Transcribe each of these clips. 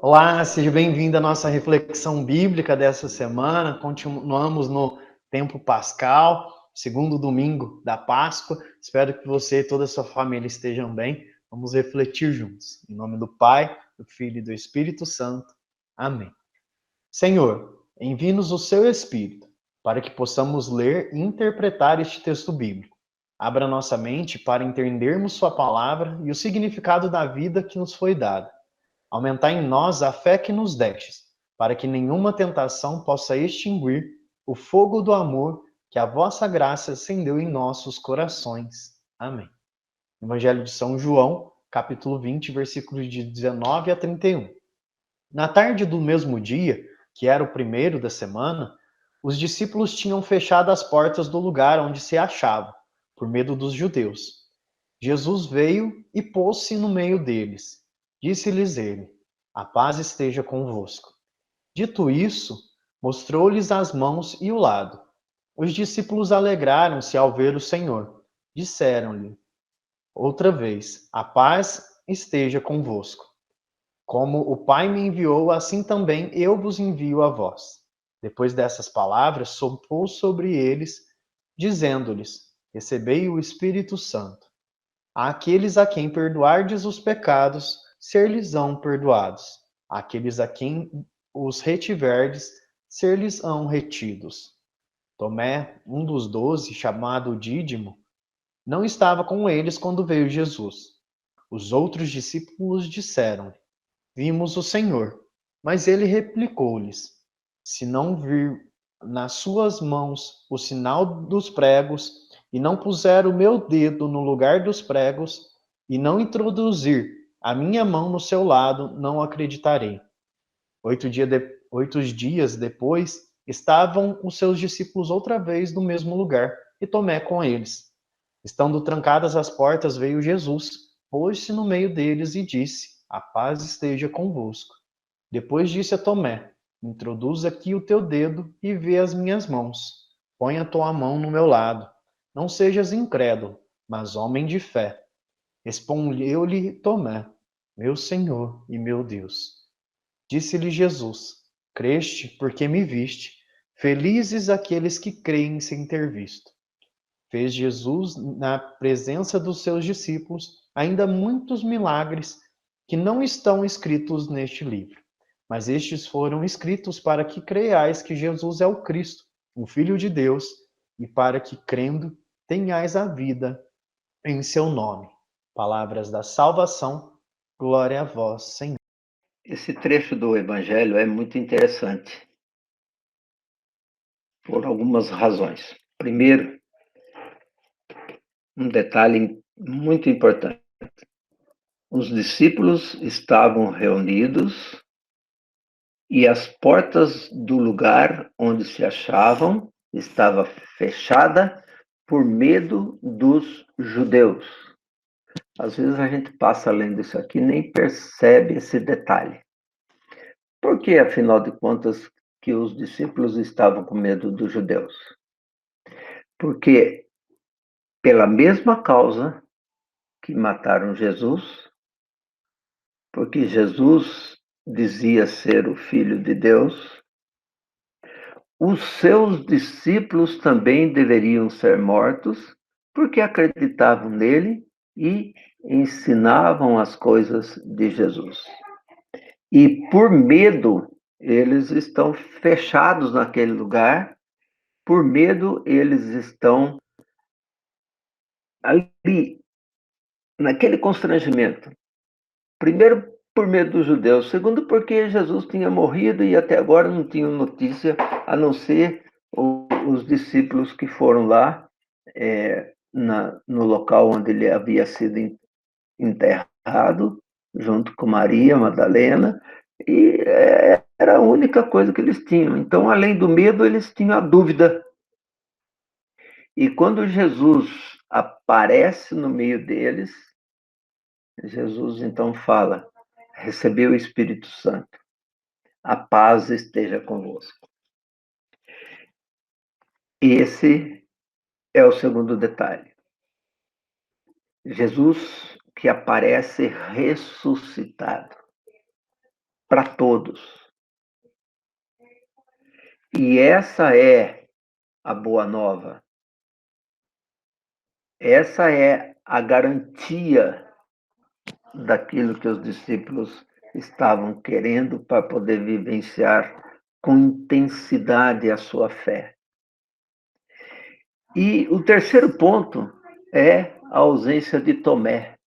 Olá, seja bem-vindo à nossa reflexão bíblica dessa semana. Continuamos no tempo pascal, segundo domingo da Páscoa. Espero que você e toda a sua família estejam bem. Vamos refletir juntos. Em nome do Pai, do Filho e do Espírito Santo. Amém. Senhor, envie-nos o seu Espírito para que possamos ler e interpretar este texto bíblico. Abra nossa mente para entendermos sua palavra e o significado da vida que nos foi dada. Aumentai em nós a fé que nos destes, para que nenhuma tentação possa extinguir o fogo do amor que a vossa graça acendeu em nossos corações. Amém. Evangelho de São João, capítulo 20, versículos de 19 a 31. Na tarde do mesmo dia, que era o primeiro da semana, os discípulos tinham fechado as portas do lugar onde se achavam, por medo dos judeus. Jesus veio e pôs-se no meio deles. Disse-lhes ele: A paz esteja convosco. Dito isso, mostrou-lhes as mãos e o lado. Os discípulos alegraram-se ao ver o Senhor. Disseram-lhe outra vez: A paz esteja convosco. Como o Pai me enviou, assim também eu vos envio a vós. Depois dessas palavras, soprou sobre eles, dizendo-lhes: Recebei o Espírito Santo. Àqueles a quem perdoardes os pecados, ser-lhes-ão perdoados. Àqueles a quem os retiverdes, ser-lhes-ão retidos. Tomé, um dos 12, chamado Dídimo, não estava com eles quando veio Jesus. Os outros discípulos disseram: Vimos o Senhor. Mas ele replicou-lhes: Se não vir nas suas mãos o sinal dos pregos, e não puser o meu dedo no lugar dos pregos, e não introduzir a minha mão no seu lado, não acreditarei. 8 dias depois, estavam os seus discípulos outra vez no mesmo lugar, e Tomé com eles. Estando trancadas as portas, veio Jesus, pôs-se no meio deles e disse: A paz esteja convosco. Depois disse a Tomé: Introduz aqui o teu dedo e vê as minhas mãos. Põe a tua mão no meu lado. Não sejas incrédulo, mas homem de fé. Respondeu-lhe Tomé: Meu Senhor e meu Deus. Disse-lhe Jesus: Creste porque me viste. Felizes aqueles que creem sem ter visto. Fez Jesus, na presença dos seus discípulos, ainda muitos milagres que não estão escritos neste livro. Mas estes foram escritos para que creiais que Jesus é o Cristo, o Filho de Deus, e para que, crendo, tenhais a vida em seu nome. Palavras da salvação, glória a vós, Senhor. Esse trecho do Evangelho é muito interessante, por algumas razões. Primeiro, um detalhe muito importante. Os discípulos estavam reunidos e as portas do lugar onde se achavam estava fechada por medo dos judeus. Às vezes a gente passa lendo isso aqui e nem percebe esse detalhe. Por que, afinal de contas, que os discípulos estavam com medo dos judeus? Porque, pela mesma causa que mataram Jesus, porque Jesus dizia ser o Filho de Deus, os seus discípulos também deveriam ser mortos, porque acreditavam nele e ensinavam as coisas de Jesus. E por medo, eles estão fechados naquele lugar, por medo, eles estão ali, naquele constrangimento. Primeiro, por medo dos judeus. Segundo, porque Jesus tinha morrido e até agora não tinham notícia, a não ser os discípulos que foram lá no local onde ele havia sido enterrado, junto com Maria Madalena, e era a única coisa que eles tinham. Então, além do medo, eles tinham a dúvida. E quando Jesus aparece no meio deles, Jesus então fala: recebeu o Espírito Santo, a paz esteja convosco. Esse é o segundo detalhe. Jesus que aparece ressuscitado. para todos. E essa é a boa nova. Essa é a garantia daquilo que os discípulos estavam querendo para poder vivenciar com intensidade a sua fé. E o terceiro ponto é a ausência de Tomé,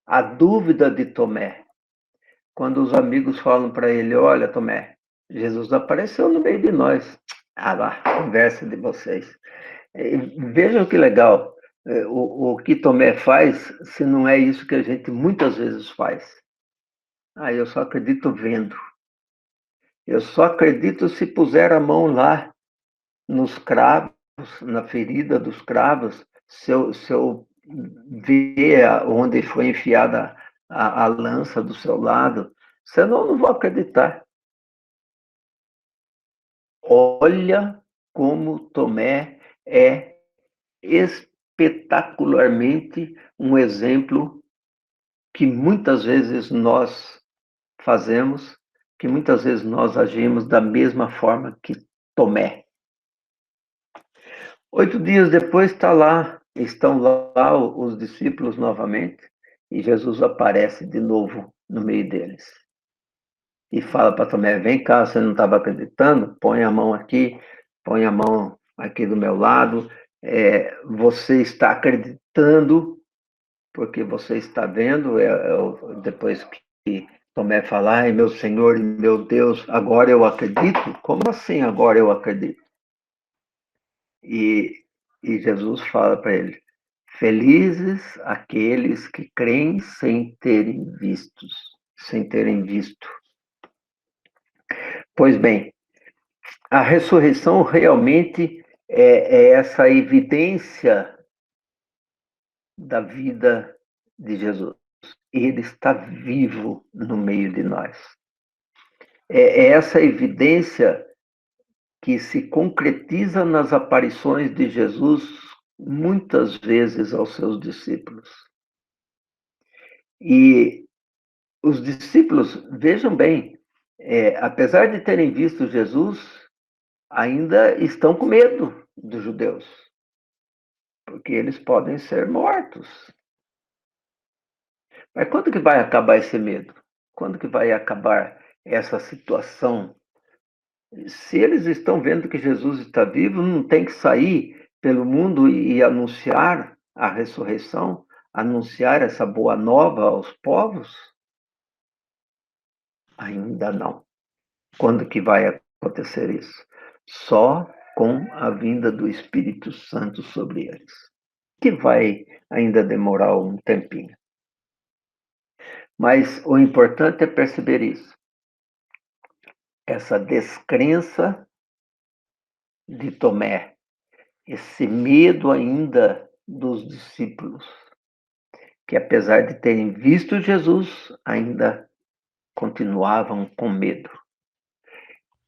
a dúvida de Tomé. Quando os amigos falam para ele, olha, Tomé, Jesus apareceu no meio de nós. Ah lá, conversa de vocês. Vejam que legal o que Tomé faz, se não é isso que a gente muitas vezes faz. Ah, eu só acredito vendo. Eu só acredito se puser a mão lá nos cravos, na ferida dos cravos, se eu ver onde foi enfiada a lança do seu lado, senão eu não vou acreditar. Olha como Tomé é espetacularmente um exemplo que muitas vezes nós fazemos, que muitas vezes nós agimos da mesma forma que Tomé. 8 dias depois estão lá os discípulos novamente, e Jesus aparece de novo no meio deles. E fala para Tomé, vem cá, você não estava acreditando? Põe a mão aqui do meu lado. Você está acreditando porque você está vendo, depois que Tomé falar, ai meu Senhor e meu Deus, agora eu acredito? Como assim agora eu acredito? E Jesus fala para ele, felizes aqueles que creem sem terem visto. Pois bem, a ressurreição realmente é essa evidência da vida de Jesus. Ele está vivo no meio de nós. É essa evidência que se concretiza nas aparições de Jesus muitas vezes aos seus discípulos. E os discípulos, vejam bem, apesar de terem visto Jesus, ainda estão com medo dos judeus, porque eles podem ser mortos. Mas quando que vai acabar esse medo? Quando que vai acabar essa situação? Se eles estão vendo que Jesus está vivo, não tem que sair pelo mundo e anunciar a ressurreição, anunciar essa boa nova aos povos? Ainda não. Quando que vai acontecer isso? Só com a vinda do Espírito Santo sobre eles, que vai ainda demorar um tempinho. Mas o importante é perceber isso. Essa descrença de Tomé, esse medo ainda dos discípulos, que apesar de terem visto Jesus, ainda continuavam com medo.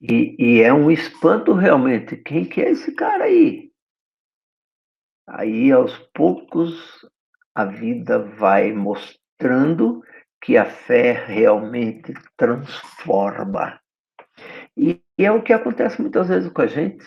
E é um espanto realmente. Quem que é esse cara aí? Aí, aos poucos, a vida vai mostrando que a fé realmente transforma. E é o que acontece muitas vezes com a gente.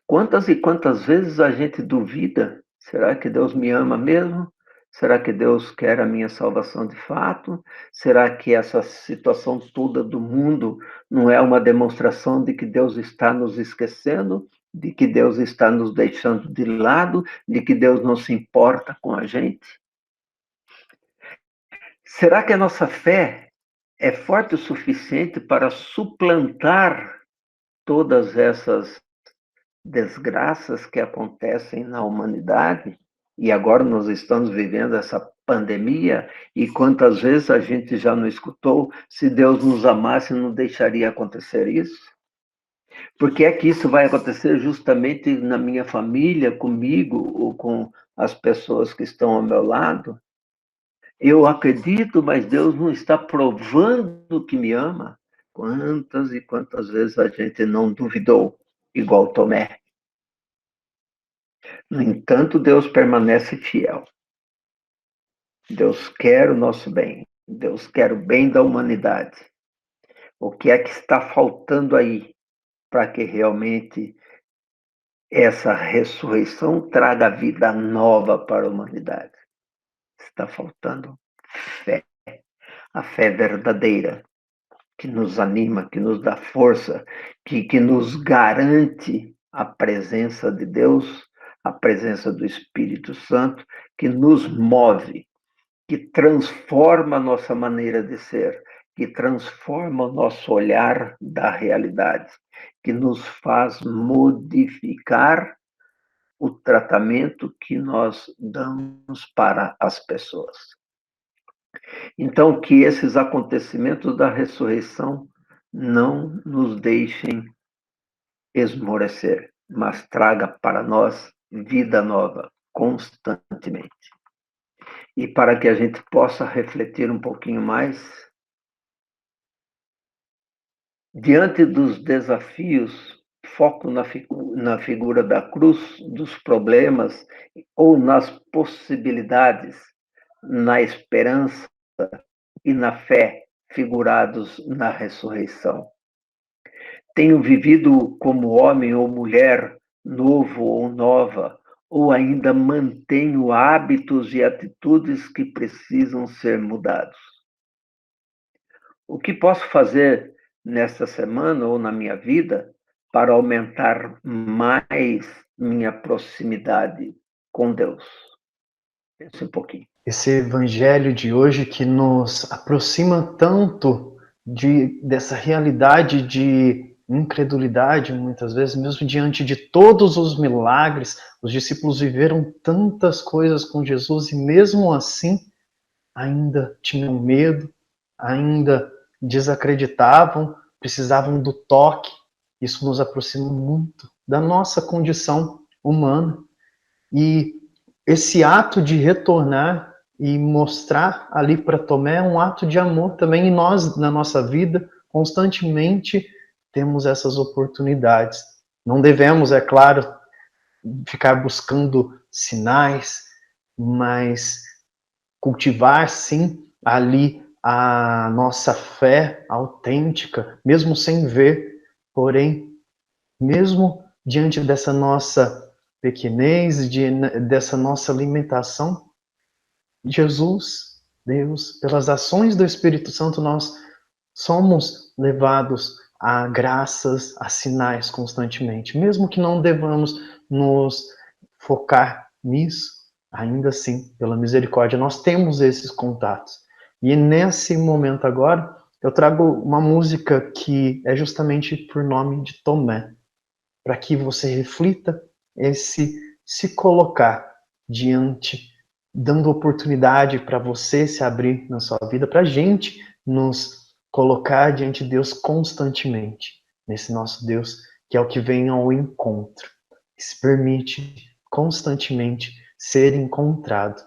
Quantas e quantas vezes a gente duvida? Será que Deus me ama mesmo? Será que Deus quer a minha salvação de fato? Será que essa situação toda do mundo não é uma demonstração de que Deus está nos esquecendo? De que Deus está nos deixando de lado? De que Deus não se importa com a gente? Será que a nossa fé é forte o suficiente para suplantar todas essas desgraças que acontecem na humanidade? E agora nós estamos vivendo essa pandemia, e quantas vezes a gente já não escutou, se Deus nos amasse, não deixaria acontecer isso? Porque é que isso vai acontecer justamente na minha família, comigo, ou com as pessoas que estão ao meu lado? Eu acredito, mas Deus não está provando que me ama. Quantas e quantas vezes a gente não duvidou, igual Tomé. No entanto, Deus permanece fiel. Deus quer o nosso bem. Deus quer o bem da humanidade. O que é que está faltando aí para que realmente essa ressurreição traga vida nova para a humanidade? Está faltando fé, a fé verdadeira, que nos anima, que nos dá força, que nos garante a presença de Deus, a presença do Espírito Santo, que nos move, que transforma a nossa maneira de ser, que transforma o nosso olhar da realidade, que nos faz modificar o tratamento que nós damos para as pessoas. Então, que esses acontecimentos da ressurreição não nos deixem esmorecer, mas traga para nós vida nova constantemente. E para que a gente possa refletir um pouquinho mais, diante dos desafios, foco na figura da cruz, dos problemas ou nas possibilidades, na esperança e na fé, figurados na ressurreição. Tenho vivido como homem ou mulher, novo ou nova, ou ainda mantenho hábitos e atitudes que precisam ser mudados? O que posso fazer nesta semana ou na minha vida para aumentar mais minha proximidade com Deus? Pense um pouquinho. Esse evangelho de hoje que nos aproxima tanto dessa realidade de incredulidade, muitas vezes, mesmo diante de todos os milagres, os discípulos viveram tantas coisas com Jesus e mesmo assim ainda tinham medo, ainda desacreditavam, precisavam do toque. Isso nos aproxima muito da nossa condição humana. E esse ato de retornar e mostrar ali para Tomé é um ato de amor também, e nós, na nossa vida, constantemente temos essas oportunidades. Não devemos, é claro, ficar buscando sinais, mas cultivar, sim, ali a nossa fé autêntica, mesmo sem ver, porém, mesmo diante dessa nossa pequenez, dessa nossa limitação, Jesus, Deus, pelas ações do Espírito Santo, nós somos levados a graças, a sinais constantemente. Mesmo que não devamos nos focar nisso, ainda assim, pela misericórdia, nós temos esses contatos. E nesse momento agora, eu trago uma música que é justamente por nome de Tomé, para que você reflita esse se colocar diante, dando oportunidade para você se abrir na sua vida, para a gente nos colocar diante de Deus constantemente, nesse nosso Deus que é o que vem ao encontro, que se permite constantemente ser encontrado,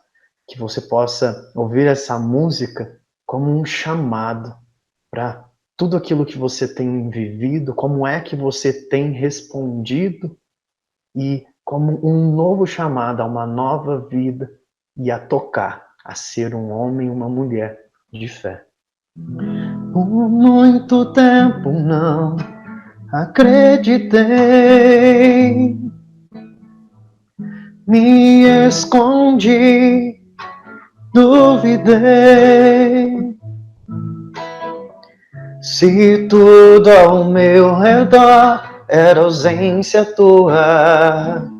que você possa ouvir essa música como um chamado para tudo aquilo que você tem vivido, como é que você tem respondido e como um novo chamado a uma nova vida e a tocar, a ser um homem e uma mulher de fé. Por muito tempo não acreditei, me escondi, duvidei. Se tudo ao meu redor era ausência tua,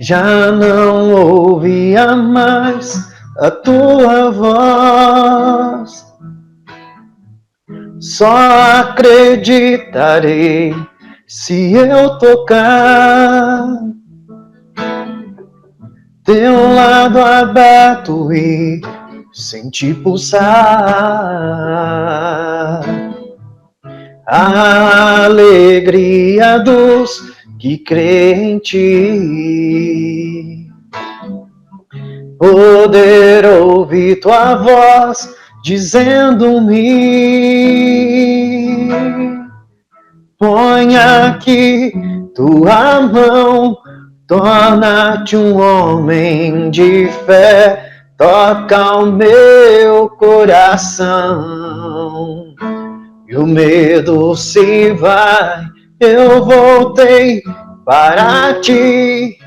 já não ouvia mais a tua voz. Só acreditarei se eu tocar teu lado aberto e sentir pulsar a alegria dos que crê em ti. Poder ouvir tua voz dizendo-me: põe aqui tua mão, torna-te um homem de fé. toca o meu coração. E o medo se vai, eu voltei para ti.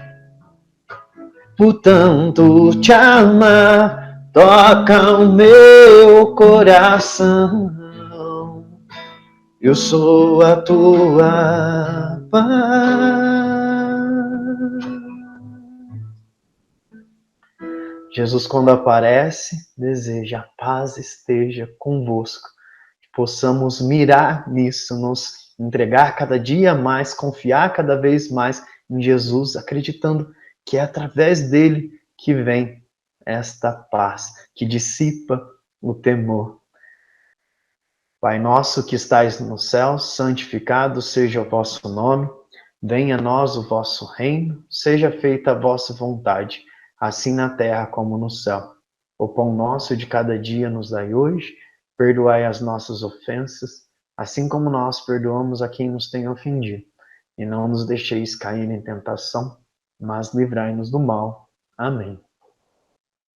Por tanto te amar, toca o meu coração. Eu sou a tua paz. Jesus, quando aparece, deseja a paz esteja convosco. Que possamos mirar nisso, nos entregar cada dia mais, confiar cada vez mais em Jesus, acreditando que é através dele que vem esta paz, que dissipa o temor. Pai nosso que estais no céu, santificado seja o vosso nome. Venha a nós o vosso reino, seja feita a vossa vontade, assim na terra como no céu. O pão nosso de cada dia nos dai hoje, perdoai as nossas ofensas, assim como nós perdoamos a quem nos tem ofendido. E não nos deixeis cair em tentação, mas livrai-nos do mal. Amém.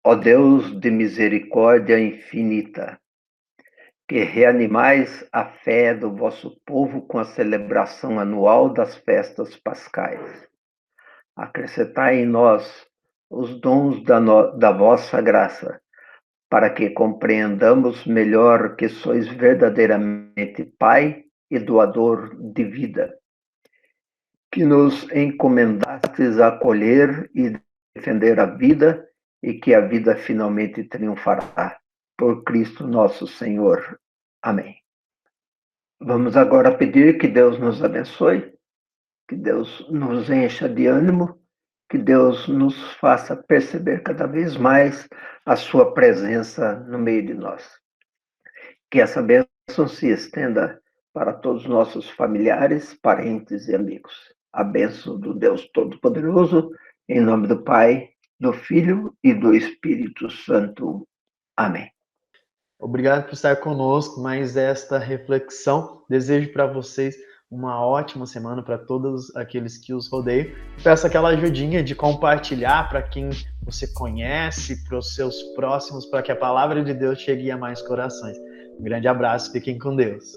Ó Deus de misericórdia infinita, que reanimais a fé do vosso povo com a celebração anual das festas pascais. Acrescentai em nós os dons da vossa graça, para que compreendamos melhor que sois verdadeiramente Pai e doador de vida, que nos encomendastes a acolher e defender a vida e que a vida finalmente triunfará. Por Cristo nosso Senhor. Amém. Vamos agora pedir que Deus nos abençoe, que Deus nos encha de ânimo, que Deus nos faça perceber cada vez mais a sua presença no meio de nós. Que essa bênção se estenda para todos os nossos familiares, parentes e amigos. A bênção do Deus Todo-Poderoso, em nome do Pai, do Filho e do Espírito Santo. Amém. Obrigado por estar conosco, mais esta reflexão. Desejo para vocês uma ótima semana, para todos aqueles que os rodeiam. Peço aquela ajudinha de compartilhar para quem você conhece, para os seus próximos, para que a palavra de Deus chegue a mais corações. Um grande abraço, fiquem com Deus.